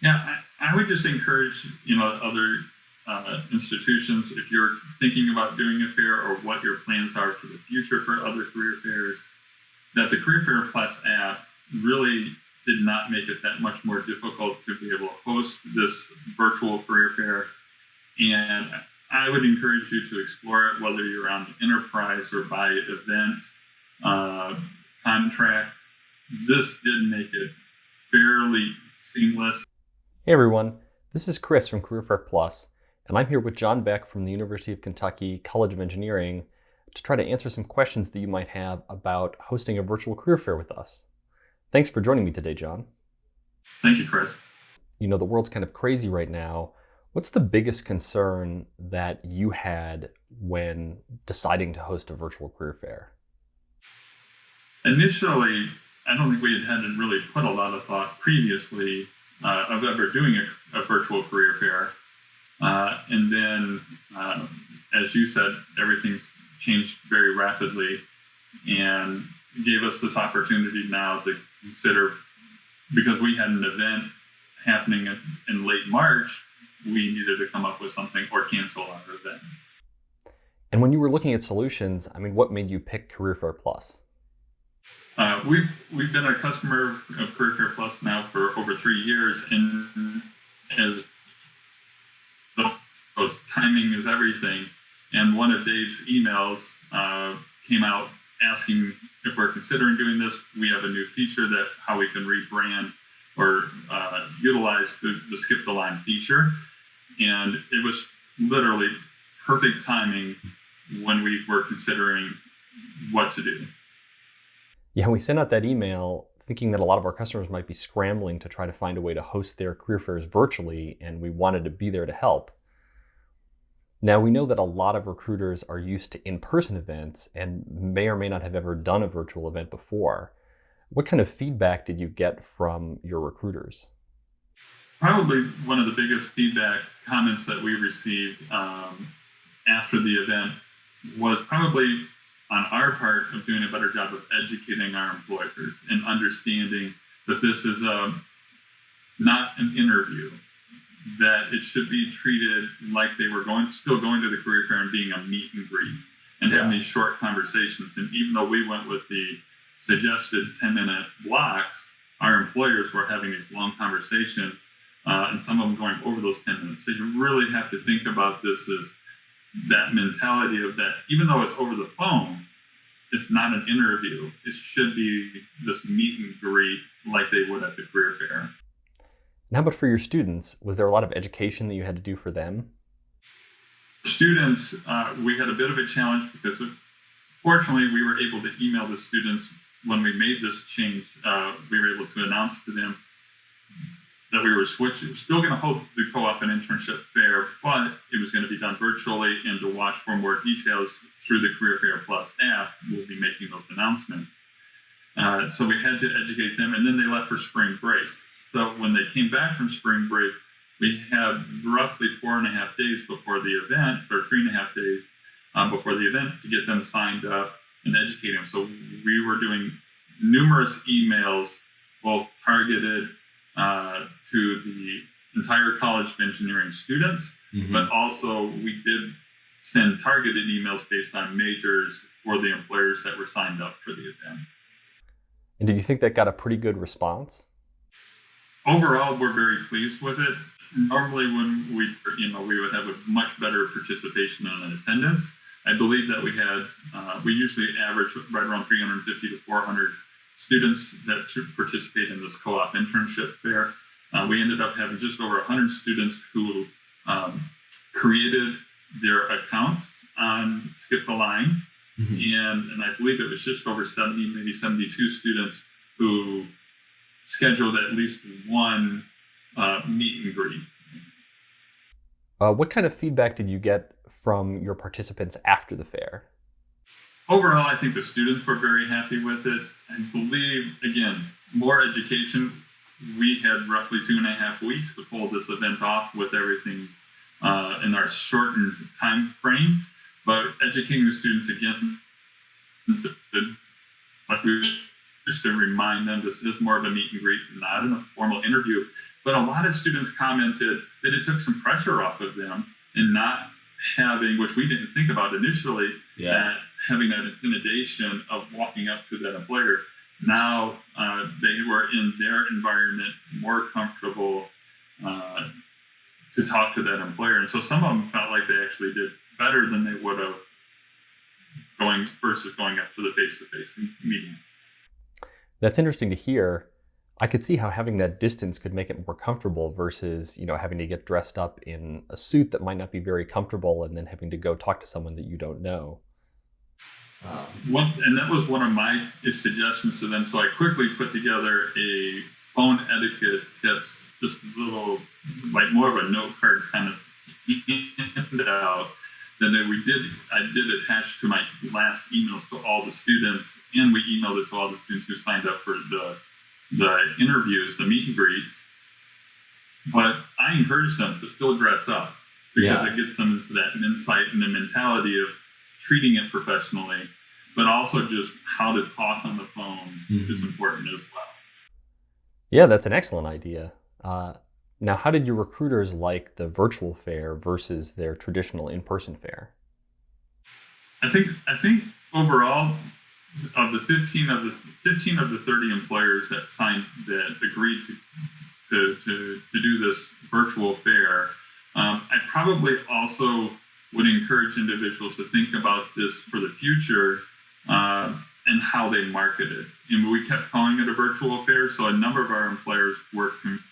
Yeah, I would just encourage, other institutions, if you're thinking about doing a fair or what your plans are for the future for other career fairs, that the Career Fair Plus app really did not make it that much more difficult to be able to host this virtual career fair. And I would encourage you to explore it, whether you're on the enterprise or by event contract. This did make it fairly seamless. Hey everyone, this is Chris from Career Fair Plus, and I'm here with John Beck from the University of Kentucky College of Engineering to try to answer some questions that you might have about hosting a virtual career fair with us. Thanks for joining me today, John. Thank you, Chris. You know, the world's kind of crazy right now. What's the biggest concern that you had when deciding to host a virtual career fair? Initially, I don't think we hadn't really put a lot of thought previously of ever doing a virtual career fair. And then, as you said, everything's changed very rapidly and gave us this opportunity now to consider, because we had an event happening in late March, we needed to come up with something or cancel our event. And when you were looking at solutions, what made you pick Career Fair Plus? We've been a customer of Career Fair Plus now for over 3 years, and as timing is everything. And one of Dave's emails came out asking if we're considering doing this. We have a new feature that how we can rebrand or utilize the skip the line feature. And it was literally perfect timing when we were considering what to do. Yeah, we sent out that email thinking that a lot of our customers might be scrambling to try to find a way to host their career fairs virtually, and we wanted to be there to help. Now, we know that a lot of recruiters are used to in-person events and may or may not have ever done a virtual event before. What kind of feedback did you get from your recruiters? Probably one of the biggest feedback comments that we received after the event was probably on our part of doing a better job of educating our employers and understanding that this is not an interview, that it should be treated like they were still going to the career fair and being a meet and greet and having these short conversations. And even though we went with the suggested 10-minute blocks, our employers were having these long conversations, and some of them going over those 10 minutes. So you really have to think about this as that mentality of that, even though it's over the phone, it's not an interview. It should be this meet and greet like they would at the career fair. Now, but for your students, was there a lot of education that you had to do for them? Students, we had a bit of a challenge because fortunately we were able to email the students when we made this change. We were able to announce to them that we were still going to hold the co-op and internship fair, but it was going to be done virtually, and to watch for more details through the Career Fair Plus app, we'll be making those announcements. So we had to educate them, and then they left for spring break. So when they came back from spring break, we had roughly 4.5 days before the event, or 3.5 days before the event, to get them signed up and educate them. So we were doing numerous emails, both targeted to the entire College of Engineering students, but also we did send targeted emails based on majors for the employers that were signed up for the event. And did you think that got a pretty good response? Overall, we're very pleased with it. Normally, when we would have a much better participation and attendance. I believe that we usually average right around 350 to 400 students that participate in this co-op internship fair. We ended up having just over 100 students who created their accounts on Skip the Line. And I believe it was just over 70, maybe 72 students who scheduled at least one meet and greet. What kind of feedback did you get from your participants after the fair? Overall, I think the students were very happy with it. I believe, again, more education. We had roughly 2.5 weeks to pull this event off with everything in our shortened time frame. But educating the students again, like we just to remind them this is more of a meet and greet, not in a formal interview. But a lot of students commented that it took some pressure off of them and not having, which we didn't think about initially, that having that intimidation of walking up to that employer. Now they were in their environment more comfortable to talk to that employer. And so some of them felt like they actually did better than they would have versus going up to the face-to-face meeting. That's interesting to hear. I could see how having that distance could make it more comfortable versus, having to get dressed up in a suit that might not be very comfortable and then having to go talk to someone that you don't know. And that was one of my suggestions to them. So I quickly put together a phone etiquette tips, just a little, like more of a note card kind of handout. Then I did attach to my last emails to all the students, and we emailed it to all the students who signed up for the interviews, the meet and greets. But I encourage them to still dress up because it gets them into that insight and the mentality of treating it professionally, but also just how to talk on the phone is important as well. Yeah, that's an excellent idea. Now, how did your recruiters like the virtual fair versus their traditional in-person fair? I think overall, of the 15 of the 30 employers that agreed to do this virtual fair, I probably also would encourage individuals to think about this for the future and how they market it. And we kept calling it a virtual fair, so a number of our employers were confused.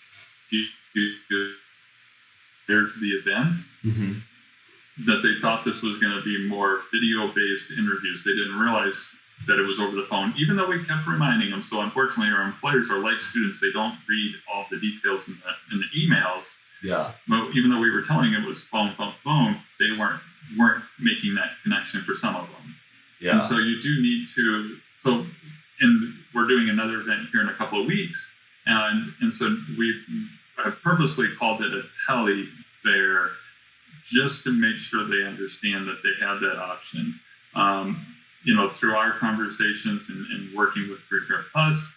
There's the event that they thought this was going to be more video-based interviews. They didn't realize that it was over the phone, even though we kept reminding them. So unfortunately, our employers are like students; they don't read all the details in the emails. Yeah. But even though we were telling them it was phone, they weren't making that connection for some of them. Yeah. And so you do need to. So, and we're doing another event here in a couple of weeks, and so I purposely called it a tele fair, just to make sure they understand that they have that option. Through our conversations and working with Career Fair Plus,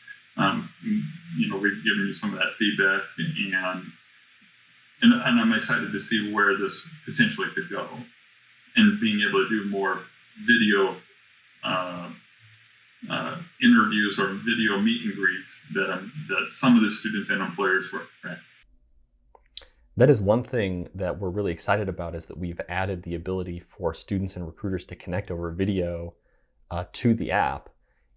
we've given you some of that feedback, and I'm excited to see where this potentially could go, and being able to do more video interviews or video meet and greets that some of the students and employers were at. That is one thing that we're really excited about, is that we've added the ability for students and recruiters to connect over video to the app.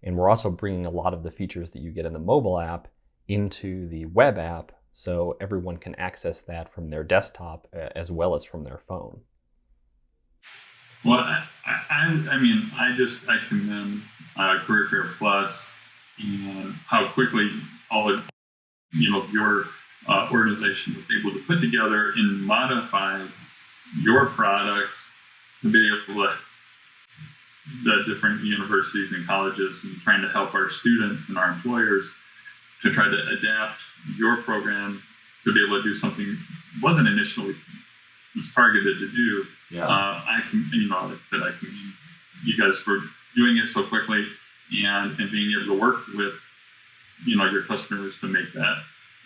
And we're also bringing a lot of the features that you get in the mobile app into the web app, so everyone can access that from their desktop as well as from their phone. Well, I commend Career Fair Plus and how quickly all of your organization was able to put together and modify your product to be able to the different universities and colleges, and trying to help our students and our employers to try to adapt your program to be able to do something wasn't initially was targeted to do. Yeah. I commend you guys for doing it so quickly and being able to work with your customers to make that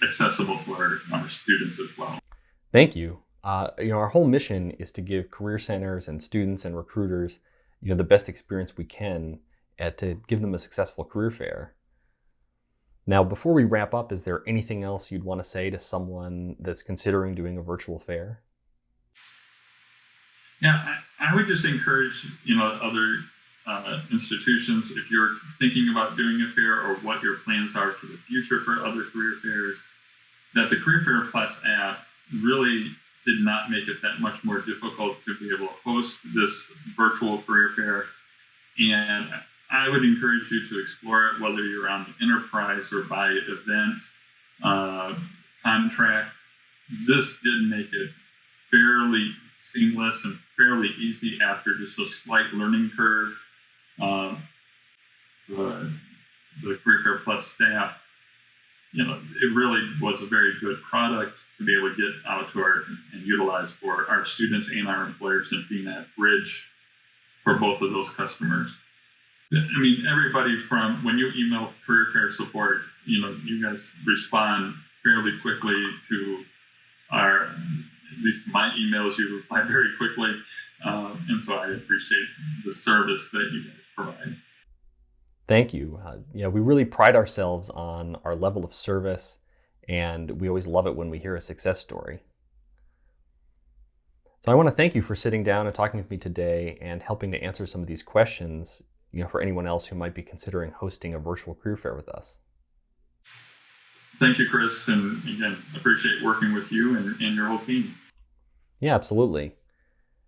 accessible to our students as well. Thank you. Our whole mission is to give career centers and students and recruiters the best experience we can to give them a successful career fair. Now, before we wrap up, is there anything else you'd want to say to someone that's considering doing a virtual fair? Yeah, I would just encourage other institutions, if you're thinking about doing a fair or what your plans are for the future for other career fairs, that the Career Fair Plus app really did not make it that much more difficult to be able to host this virtual career fair. And I would encourage you to explore it, whether you're on the enterprise or by event contract. This did make it fairly seamless and fairly easy after just a slight learning curve. The Career Fair Plus staff, it really was a very good product to be able to get out to and utilize for our students and our employers, and being that bridge for both of those customers. I mean, everybody from when you email career fair support, you guys respond fairly quickly to at least my emails, you reply very quickly. And so I appreciate the service that you guys provide. Thank you. Yeah, we really pride ourselves on our level of service, and we always love it when we hear a success story. So I want to thank you for sitting down and talking with me today and helping to answer some of these questions, for anyone else who might be considering hosting a virtual career fair with us. Thank you, Chris. And again, appreciate working with you and your whole team. Yeah, absolutely.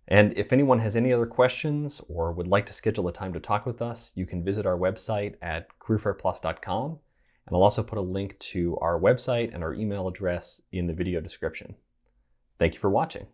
And if anyone has any other questions or would like to schedule a time to talk with us, you can visit our website at careerfairplus.com. And I'll also put a link to our website and our email address in the video description. Thank you for watching.